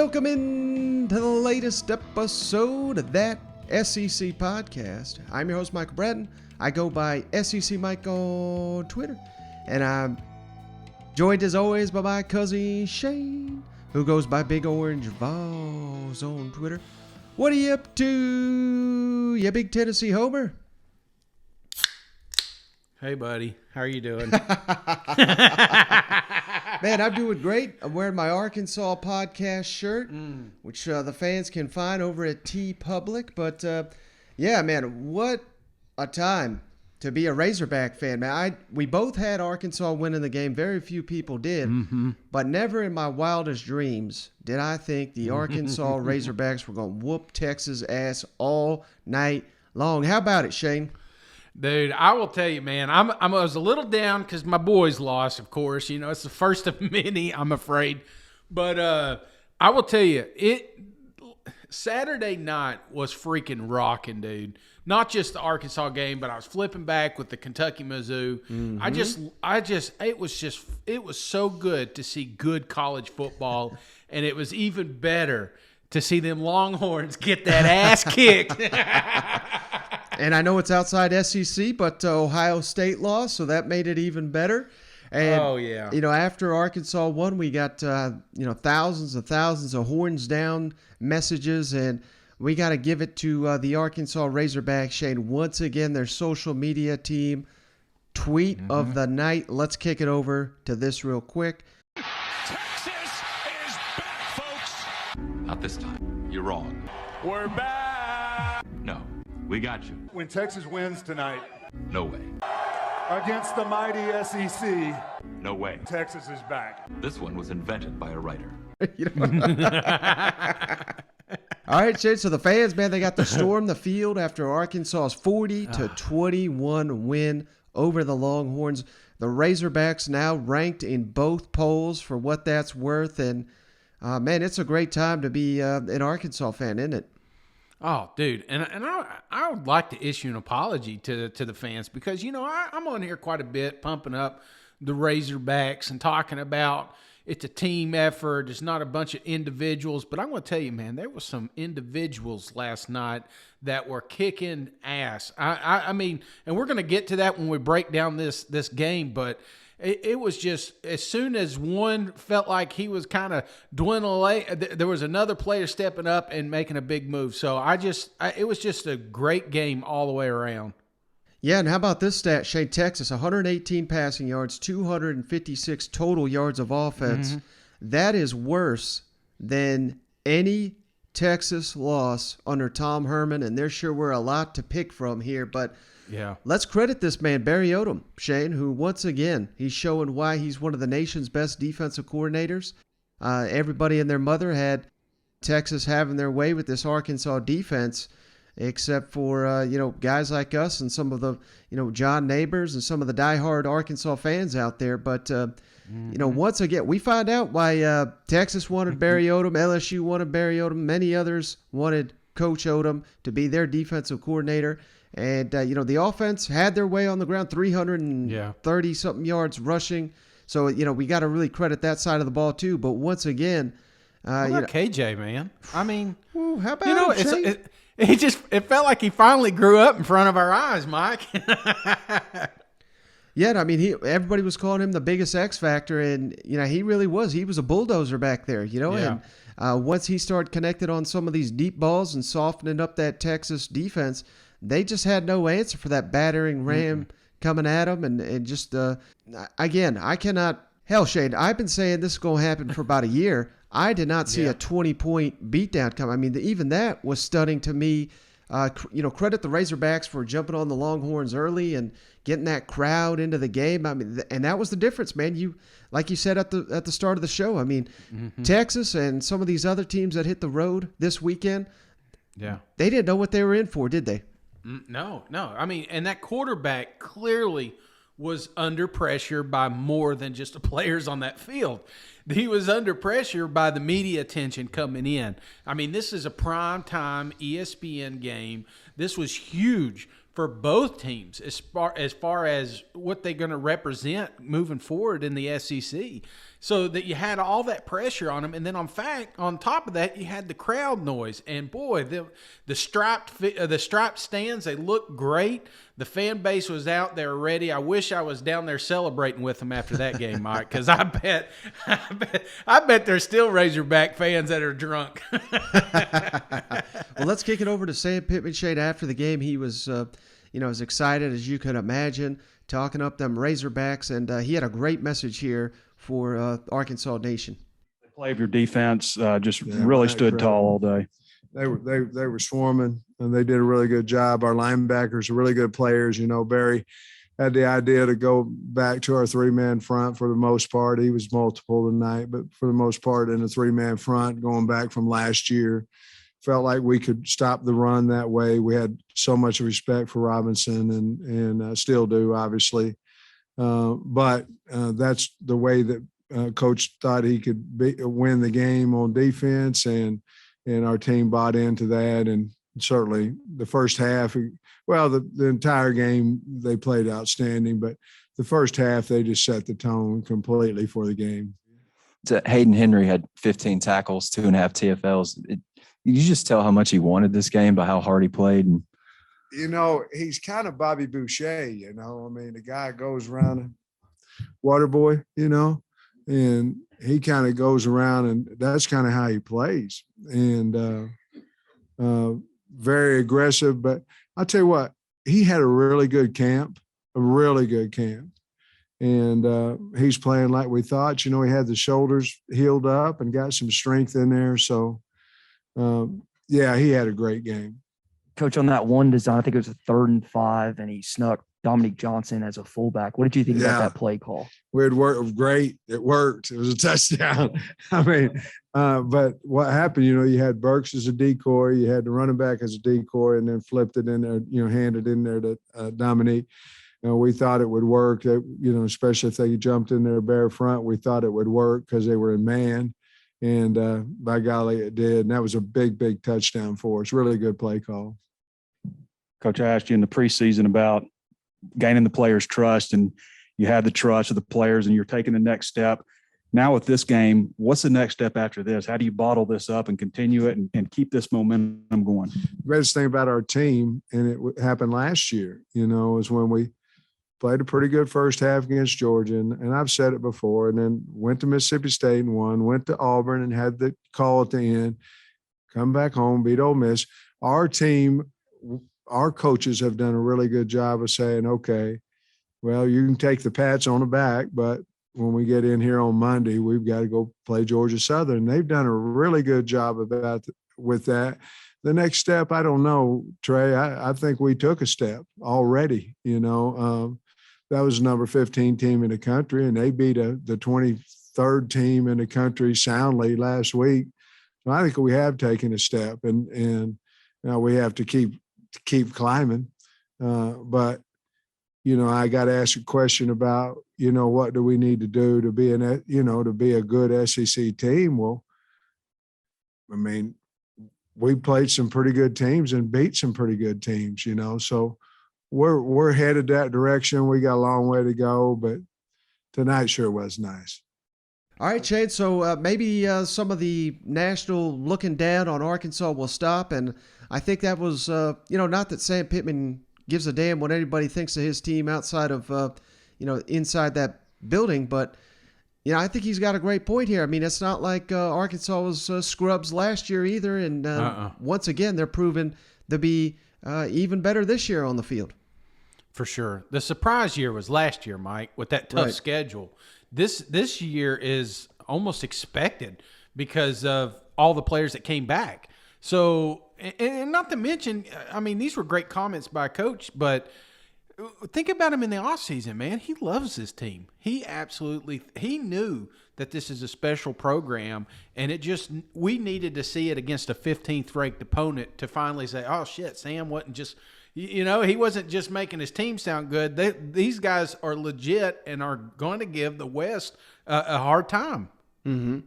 welcome in to the latest episode of that SEC podcast. I'm your host, Michael Bratton. I go by SEC Mike on Twitter. And I'm joined as always by my cousin Shane, who goes by Big Orange Vols on Twitter. What are you up to, you big Tennessee homer? Hey, buddy. How are you doing? Man, I'm doing great. I'm wearing my Arkansas podcast shirt, which the fans can find over at TeePublic. But, yeah, man, what a time to be a Razorback fan, man. We both had Arkansas winning the game. Very few people did. But never in my wildest dreams did I think the Arkansas Razorbacks were going to whoop Texas' ass all night long. How about it, Shane? Dude, I will tell you, man, I was a little down because my boys lost, of course. You know, it's the first of many, I'm afraid. But I will tell you, Saturday night was freaking rocking, dude. Not just the Arkansas game, but I was flipping back with the Kentucky-Mizzou. It was so good to see good college football, and it was even better to see them Longhorns get that ass kicked. And I know it's outside SEC, but Ohio State lost, so that made it even better. And, after Arkansas won, we got, thousands and thousands of horns down messages, and we got to give it to the Arkansas Razorbacks, Shane. Once again, their social media team, tweet of the night. Let's kick it over to this real quick. Texas is back, folks. Not this time. You're wrong. We're back. No, we got you. When Texas wins tonight No way. against the mighty SEC, No way. Texas is back. This one was invented by a writer. All right, Shane, so the fans, man, they got to storm the field after Arkansas's 40-21 win over the Longhorns. The Razorbacks now ranked in both polls for what that's worth. And, man, it's a great time to be an Arkansas fan, isn't it? Oh, dude, and I would like to issue an apology to the fans because, I'm on here quite a bit pumping up the Razorbacks and talking about it's a team effort. It's not a bunch of individuals. But I'm going to tell you, man, there was some individuals last night that were kicking ass. I mean, and we're going to get to that when we break down this game, but it was just as soon as one felt like he was kind of dwindling away, there was another player stepping up and making a big move. So it was just a great game all the way around. Yeah, and how about this stat, Shane? Texas, 118 passing yards, 256 total yards of offense. That is worse than any Texas loss under Tom Herman, and there sure were a lot to pick from here. But yeah, let's credit this man, Barry Odom, Shane, who once again, he's showing why he's one of the nation's best defensive coordinators. Everybody and their mother had Texas having their way with this Arkansas defense, except for, guys like us and some of the, John Neighbors and some of the diehard Arkansas fans out there. But, once again, we find out why Texas wanted Barry Odom, LSU wanted Barry Odom, many others wanted Coach Odom to be their defensive coordinator. And, the offense had their way on the ground, 330-something yards rushing. So, we got to really credit that side of the ball, too. But once again, what about KJ, man? I mean, how about it felt like he finally grew up in front of our eyes, Mike. Yeah, I mean, everybody was calling him the biggest X factor, and he really was. He was a bulldozer back there, Yeah. And once he started connected on some of these deep balls and softening up that Texas defense, they just had no answer for that battering ram coming at them, and just again, I cannot. Hell, Shane, I've been saying this is going to happen for about a year. I did not see a 20-point beatdown come. I mean, even that was stunning to me. Credit the Razorbacks for jumping on the Longhorns early and getting that crowd into the game. I mean, and that was the difference, man. Like you said at the start of the show. I mean, Texas and some of these other teams that hit the road this weekend, they didn't know what they were in for, did they? No. I mean, and that quarterback clearly was under pressure by more than just the players on that field. He was under pressure by the media attention coming in. I mean, this is a primetime ESPN game. This was huge for both teams as far as what they're going to represent moving forward in the SEC. so that you had all that pressure on them. And then on top of that, you had the crowd noise. And boy, the striped stands, they looked great. The fan base was out there ready. I wish I was down there celebrating with them after that game, Mike, because I bet there's still Razorback fans that are drunk. Well, let's kick it over to Sam Pittman. Shade, after the game, he was, as excited as you could imagine, talking up them Razorbacks, and he had a great message here for Arkansas Nation. The play of your defense really stood tall all day. They were swarming, and they did a really good job. Our linebackers are really good players. Barry had the idea to go back to our three-man front for the most part. He was multiple tonight, but for the most part in a three-man front going back from last year. Felt like we could stop the run that way. We had so much respect for Robinson and still do, obviously. But that's the way that Coach thought he could win the game on defense, and our team bought into that. And certainly the first half, the entire game they played outstanding, but the first half they just set the tone completely for the game. Hayden Henry had 15 tackles, 2.5 TFLs. You just tell how much he wanted this game by how hard he played. And he's kind of Bobby Boucher, the guy goes around water boy, and he kind of goes around, and that's kind of how he plays. And very aggressive. But I'll tell you what, he had a really good camp. And he's playing like we thought. He had the shoulders healed up and got some strength in there. So, he had a great game. Coach, on that one design, I think it was a 3rd and 5, and he snuck Dominique Johnson as a fullback. What did you think about that play call? It worked great. It worked. It was a touchdown. But what happened, you had Burks as a decoy, you had the running back as a decoy, and then flipped it in there, handed in there to Dominique. We thought it would work, especially if they jumped in their bare front. We thought it would work because they were in man. And by golly, it did. And that was a big, big touchdown for us. Really good play call. Coach, I asked you in the preseason about gaining the players' trust, and you had the trust of the players, and you're taking the next step. Now with this game, what's the next step after this? How do you bottle this up and continue it and keep this momentum going? The greatest thing about our team, and it happened last year, is when we played a pretty good first half against Georgia, and I've said it before, and then went to Mississippi State and won, went to Auburn and had the call at the end, come back home, beat Ole Miss. Our team, our coaches have done a really good job of saying, okay, well, you can take the pats on the back, but when we get in here on Monday, we've got to go play Georgia Southern. They've done a really good job with that. The next step, I don't know, Trey. I think we took a step already, that was number 15 team in the country, and they beat the 23rd team in the country soundly last week. So I think we have taken a step, and now we have to keep climbing. But I got to ask a question about what do we need to do to be to be a good SEC team? Well, we played some pretty good teams and beat some pretty good teams. So. We're headed that direction. We got a long way to go, but tonight sure was nice. All right, Shade. So maybe some of the national looking down on Arkansas will stop, and I think that was, not that Sam Pittman gives a damn what anybody thinks of his team outside of, inside that building, but I think he's got a great point here. It's not like Arkansas was scrubs last year either, and once again they're proven to be even better this year on the field. For sure. The surprise year was last year, Mike, with that tough schedule. This year is almost expected because of all the players that came back. So, and not to mention, these were great comments by Coach, but think about him in the offseason, man. He loves this team. He knew that this is a special program, and we needed to see it against a 15th ranked opponent to finally say, oh shit, Sam wasn't just, he wasn't just making his team sound good. These guys are legit and are going to give the West a hard time. Mm-hmm.